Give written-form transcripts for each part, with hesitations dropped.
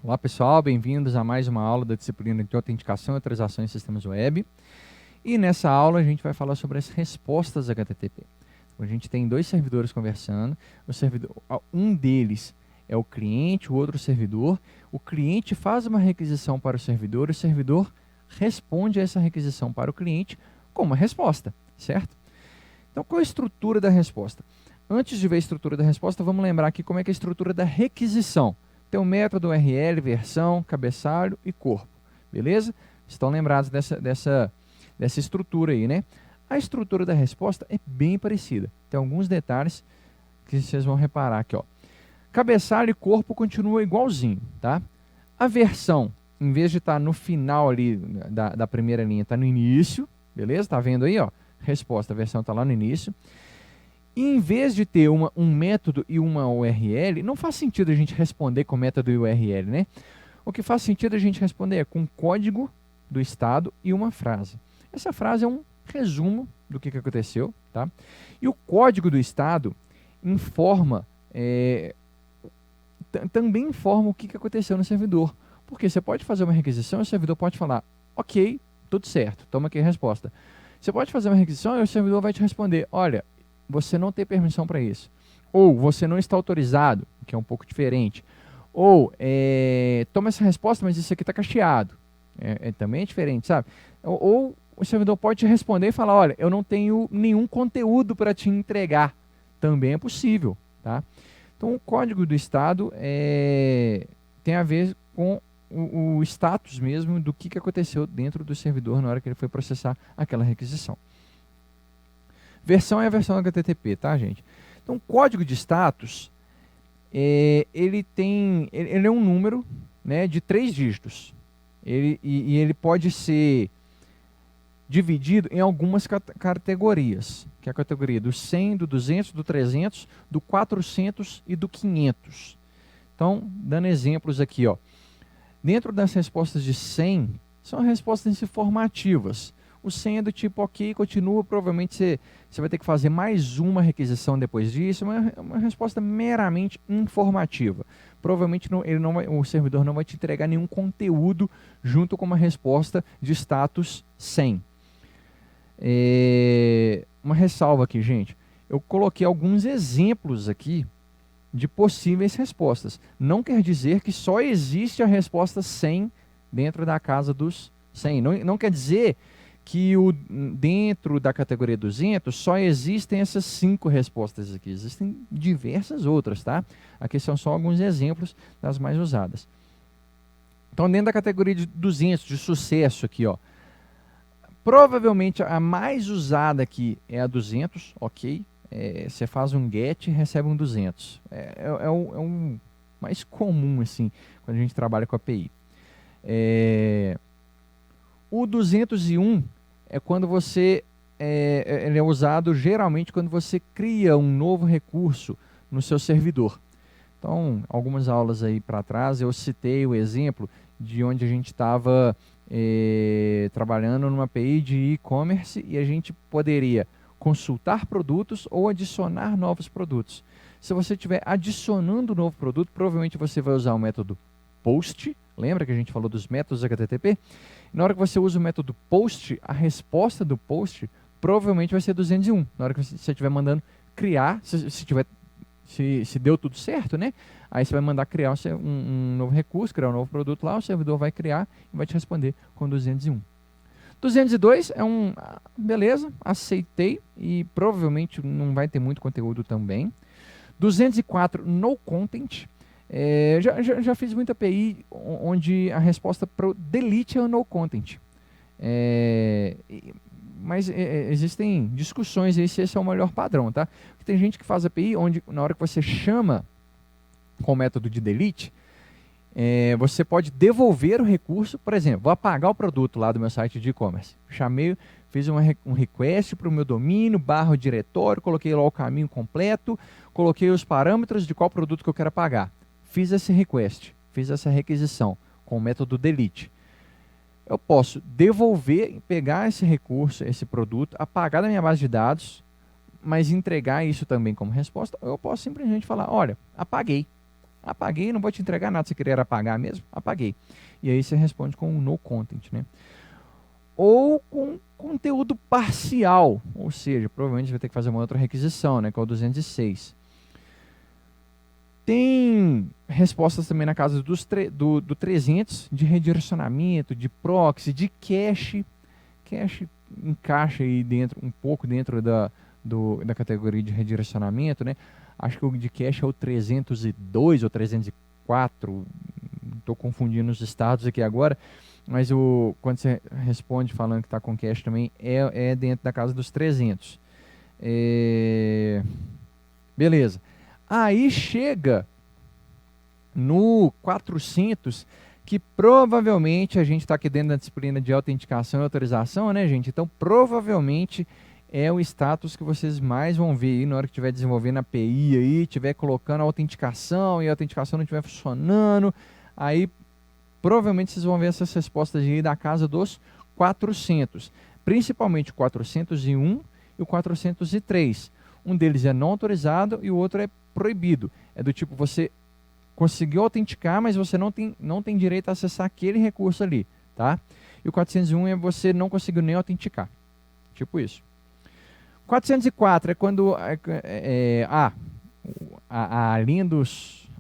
Olá pessoal, bem-vindos a mais uma aula da disciplina de autenticação e autorização em sistemas web. E nessa aula a gente vai falar sobre as respostas HTTP. A gente tem dois servidores conversando, um deles é o cliente, o outro o servidor. O cliente faz uma requisição para o servidor responde a essa requisição para o cliente com uma resposta, certo? Então qual é a estrutura da resposta? Antes de ver a estrutura da resposta, vamos lembrar aqui como é que é a estrutura da requisição. Tem o método URL, versão, cabeçalho e corpo, beleza? Estão lembrados dessa estrutura aí, né? A estrutura da resposta é bem parecida. Tem alguns detalhes que vocês vão reparar aqui, ó. Cabeçalho e corpo continua igualzinho, tá? A versão, em vez de estar no final ali da primeira linha, está no início, beleza? Tá vendo aí, ó? Resposta, a versão está lá no início. E em vez de ter um método e uma URL, não faz sentido a gente responder com método e URL, né? O que faz sentido a gente responder é com código do estado e uma frase. Essa frase é um resumo do que aconteceu, tá? E o código do estado informa, também informa o que aconteceu no servidor. Porque você pode fazer uma requisição e o servidor pode falar, ok, tudo certo, toma aqui a resposta. Você pode fazer uma requisição e o servidor vai te responder, olha, você não tem permissão para isso. Ou você não está autorizado, que é um pouco diferente. Ou toma essa resposta, mas isso aqui está cacheado. Também é diferente, sabe? Ou o servidor pode te responder e falar, olha, eu não tenho nenhum conteúdo para te entregar. Também é possível, tá? Então o código do estado tem a ver com o status mesmo do que aconteceu dentro do servidor na hora que ele foi processar aquela requisição. Versão é a versão HTTP, tá, gente? Então, o código de status, ele é um número, né, de 3 dígitos. Ele pode ser dividido em algumas categorias, que é a categoria do 100, do 200, do 300, do 400 e do 500. Então, dando exemplos aqui, ó. Dentro das respostas de 100, são respostas informativas. O 100 é do tipo ok, continua, provavelmente você vai ter que fazer mais uma requisição depois disso, uma resposta meramente informativa. Provavelmente o servidor não vai te entregar nenhum conteúdo junto com uma resposta de status 100. Uma ressalva aqui, gente. Eu coloquei alguns exemplos aqui de possíveis respostas. Não quer dizer que só existe a resposta 100 dentro da casa dos 100. Não quer dizer que dentro da categoria 200 só existem essas 5 respostas aqui. Existem diversas outras, tá? Aqui são só alguns exemplos das mais usadas. Então, dentro da categoria de 200, de sucesso aqui, ó, provavelmente a mais usada aqui é a 200, ok? Você faz um get e recebe um 200. É um mais comum, assim, quando a gente trabalha com API. O 201 é quando ele é usado geralmente quando você cria um novo recurso no seu servidor. Então, algumas aulas aí para trás eu citei o exemplo de onde a gente estava trabalhando numa API de e-commerce e a gente poderia consultar produtos ou adicionar novos produtos. Se você estiver adicionando um novo produto, provavelmente você vai usar o método POST. Lembra que a gente falou dos métodos HTTP? Na hora que você usa o método POST, a resposta do POST provavelmente vai ser 201. Na hora que você estiver mandando criar, se deu tudo certo, né? Aí você vai mandar criar um novo recurso, criar um novo produto lá, o servidor vai criar e vai te responder com 201. 202 é beleza, aceitei e provavelmente não vai ter muito conteúdo também. 204, no content. Já fiz muita API onde a resposta para o delete é o no content. Mas existem discussões aí se esse é o melhor padrão, tá? Porque tem gente que faz API onde na hora que você chama com o método de delete, você pode devolver o recurso. Por exemplo, vou apagar o produto lá do meu site de e-commerce. Fiz um request para o meu domínio, / diretório, coloquei lá o caminho completo, coloquei os parâmetros de qual produto que eu quero apagar. Fiz esse request, fiz essa requisição com o método delete. Eu posso devolver, pegar esse recurso, esse produto, apagar da minha base de dados, mas entregar isso também como resposta. Ou eu posso simplesmente falar, olha, apaguei. Apaguei, não vou te entregar nada, você querer apagar mesmo? Apaguei. E aí você responde com um no content, né? Ou com conteúdo parcial, ou seja, provavelmente você vai ter que fazer uma outra requisição, né, que é o 206. Tem respostas também na casa do 300 de redirecionamento, de proxy, de cache. Cache encaixa aí dentro, um pouco dentro da categoria de redirecionamento, né? Acho que o de cache é o 302 ou 304, estou confundindo os estados aqui agora, mas quando você responde falando que está com cache também, é dentro da casa dos 300. Beleza. Aí chega no 400, que provavelmente a gente está aqui dentro da disciplina de autenticação e autorização, né, gente? Então, provavelmente é o status que vocês mais vão ver aí na hora que estiver desenvolvendo a API aí, estiver colocando a autenticação e a autenticação não estiver funcionando, aí provavelmente vocês vão ver essas respostas aí da casa dos 400, principalmente o 401 e o 403. Um deles é não autorizado e o outro é proibido. É do tipo, você conseguiu autenticar, mas você não tem direito a acessar aquele recurso ali, tá? E o 401 é você não conseguiu nem autenticar. Tipo isso. 404 é quando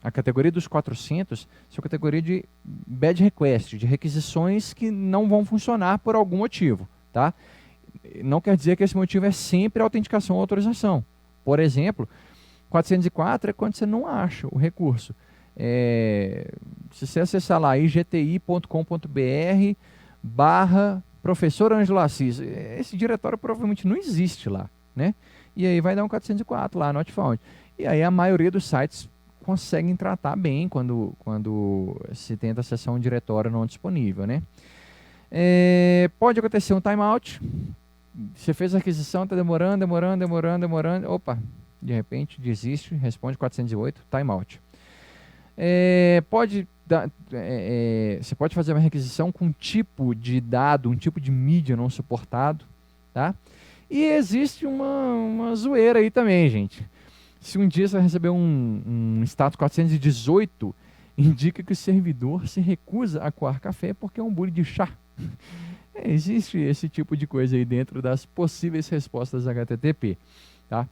a categoria dos 400 são a categoria de bad request, de requisições que não vão funcionar por algum motivo, tá? Não quer dizer que esse motivo é sempre a autenticação ou autorização. Por exemplo, 404 é quando você não acha o recurso. Se você acessar lá igti.com.br/professor Ângelo Assis, esse diretório provavelmente não existe lá, né? E aí vai dar um 404 lá, not found. E aí a maioria dos sites conseguem tratar bem quando se tenta acessar um diretório não disponível, né? Pode acontecer um timeout. Você fez a aquisição, está demorando. Opa, de repente desiste, responde 408, timeout. Você pode fazer uma requisição com um tipo de dado, um tipo de mídia não suportado, tá? E existe uma zoeira aí também, gente. Se um dia você receber um status 418, indica que o servidor se recusa a coar café porque é um bule de chá. Existe esse tipo de coisa aí dentro das possíveis respostas HTTP, tá?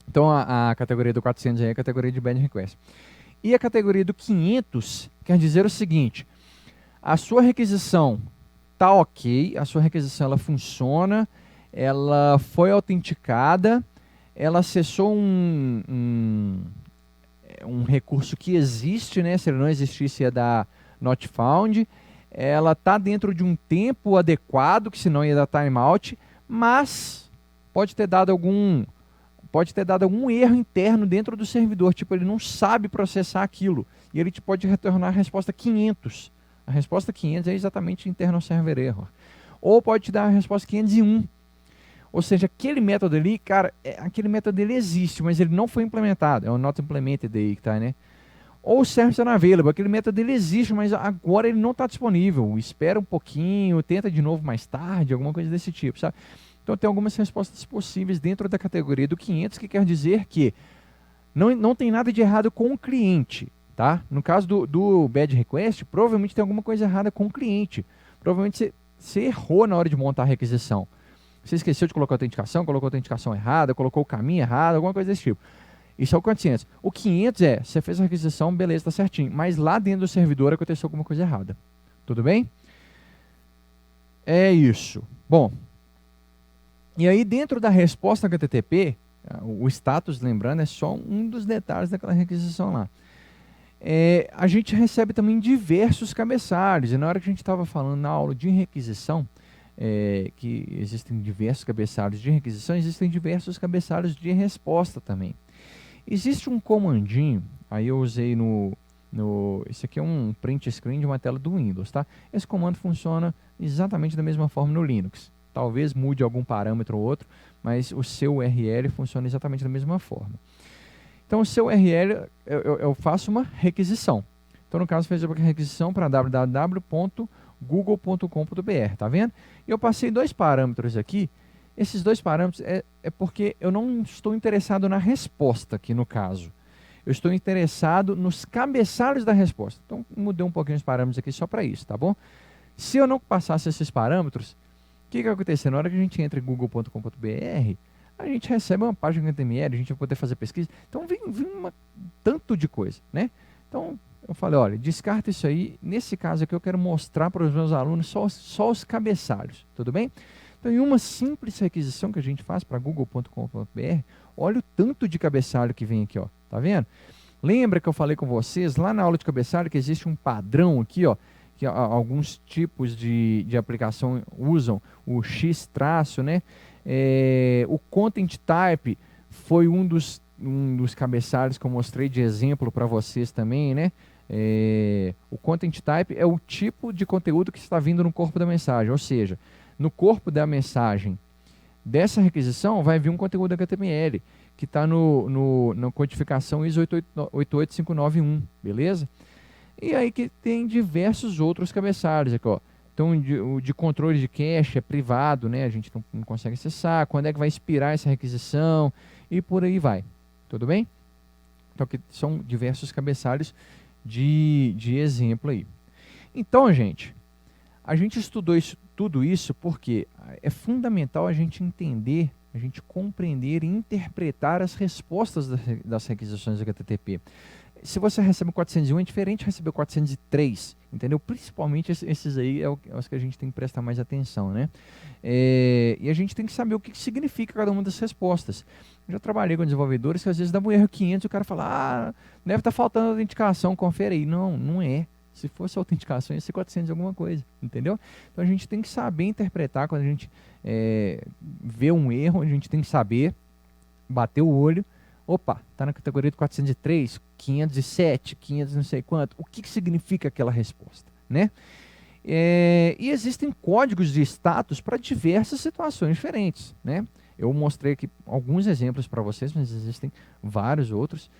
Então a categoria do 400 aí é a categoria de bad request. E a categoria do 500 quer dizer o seguinte: a sua requisição tá ok, a sua requisição ela funciona, ela foi autenticada, ela acessou um recurso que existe, né? Se ele não existisse ia dar not found. Ela está dentro de um tempo adequado, que senão ia dar timeout, mas pode ter dado algum erro interno dentro do servidor, tipo, ele não sabe processar aquilo, e ele te pode retornar a resposta 500. A resposta 500 é exatamente internal server error. Ou pode te dar a resposta 501. Ou seja, aquele método ali, cara, aquele método ele existe, mas ele não foi implementado. É o not implemented aí que tá, né? Ou o service unavailable, aquele método ele existe, mas agora ele não está disponível. Espera um pouquinho, tenta de novo mais tarde, alguma coisa desse tipo, sabe? Então tem algumas respostas possíveis dentro da categoria do 500, que quer dizer que não tem nada de errado com o cliente, tá? No caso do bad request, provavelmente tem alguma coisa errada com o cliente. Provavelmente você errou na hora de montar a requisição. Você esqueceu de colocar a autenticação, colocou a autenticação errada, colocou o caminho errado, alguma coisa desse tipo. Isso é o 400. O 500 você fez a requisição, beleza, tá certinho. Mas lá dentro do servidor aconteceu alguma coisa errada. Tudo bem? É isso. Bom, e aí dentro da resposta HTTP, o status, lembrando, é só um dos detalhes daquela requisição lá. A gente recebe também diversos cabeçalhos. E na hora que a gente estava falando na aula de requisição, que existem diversos cabeçalhos de requisição, existem diversos cabeçalhos de resposta também. Existe um comandinho, aí eu usei esse aqui é um print screen de uma tela do Windows, tá? Esse comando funciona exatamente da mesma forma no Linux. Talvez mude algum parâmetro ou outro, mas o seu URL funciona exatamente da mesma forma. Então o seu URL, eu faço uma requisição. Então no caso, fez uma requisição para www.google.com.br, tá vendo? E eu passei dois parâmetros aqui. Esses dois parâmetros é porque eu não estou interessado na resposta aqui no caso. Eu estou interessado nos cabeçalhos da resposta. Então, mudei um pouquinho os parâmetros aqui só para isso, tá bom? Se eu não passasse esses parâmetros, o que vai acontecer? Na hora que a gente entra em google.com.br, a gente recebe uma página HTML, a gente vai poder fazer pesquisa. Então, vem tanto de coisa, né? Então, eu falei, olha, descarta isso aí. Nesse caso aqui, eu quero mostrar para os meus alunos só os cabeçalhos, tudo bem? Então, em uma simples requisição que a gente faz para google.com.br, olha o tanto de cabeçalho que vem aqui, ó. Tá vendo? Lembra que eu falei com vocês lá na aula de cabeçalho que existe um padrão aqui, ó, que alguns tipos de aplicação usam o X traço, né? O Content Type foi um dos cabeçalhos que eu mostrei de exemplo para vocês também, né? O Content Type é o tipo de conteúdo que está vindo no corpo da mensagem, ou seja, no corpo da mensagem dessa requisição vai vir um conteúdo HTML que está na codificação ISO 88591, beleza? E aí que tem diversos outros cabeçalhos aqui, ó. Então, o de controle de cache é privado, né? A gente não consegue acessar. Quando é que vai expirar essa requisição? E por aí vai. Tudo bem? Então, aqui são diversos cabeçalhos de exemplo aí. Então, gente, a gente estudou tudo isso porque é fundamental a gente entender, a gente compreender e interpretar as respostas das requisições HTTP. Se você recebe 401, é diferente de receber 403, entendeu? Principalmente esses aí é os que a gente tem que prestar mais atenção, né? E a gente tem que saber o que significa cada uma das respostas. Eu já trabalhei com desenvolvedores que às vezes dá um erro 500 e o cara fala, deve estar faltando autenticação, confere aí. Não, não é. Se fosse autenticação, ia ser 400 alguma coisa, entendeu? Então a gente tem que saber interpretar quando a gente vê um erro, a gente tem que saber bater o olho. Opa, está na categoria de 403, 507, 500 não sei quanto. O que significa aquela resposta, né? E existem códigos de status para diversas situações diferentes, né? Eu mostrei aqui alguns exemplos para vocês, mas existem vários outros.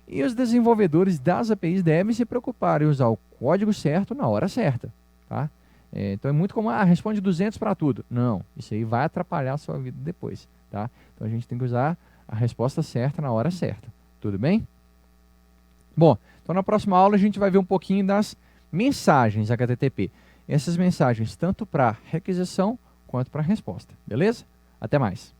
E os desenvolvedores das APIs devem se preocupar em usar o código certo na hora certa, tá? Então é muito comum, responde 200 para tudo. Não, isso aí vai atrapalhar a sua vida depois, tá? Então a gente tem que usar a resposta certa na hora certa. Tudo bem? Bom, então na próxima aula a gente vai ver um pouquinho das mensagens HTTP. Essas mensagens tanto para requisição quanto para resposta. Beleza? Até mais.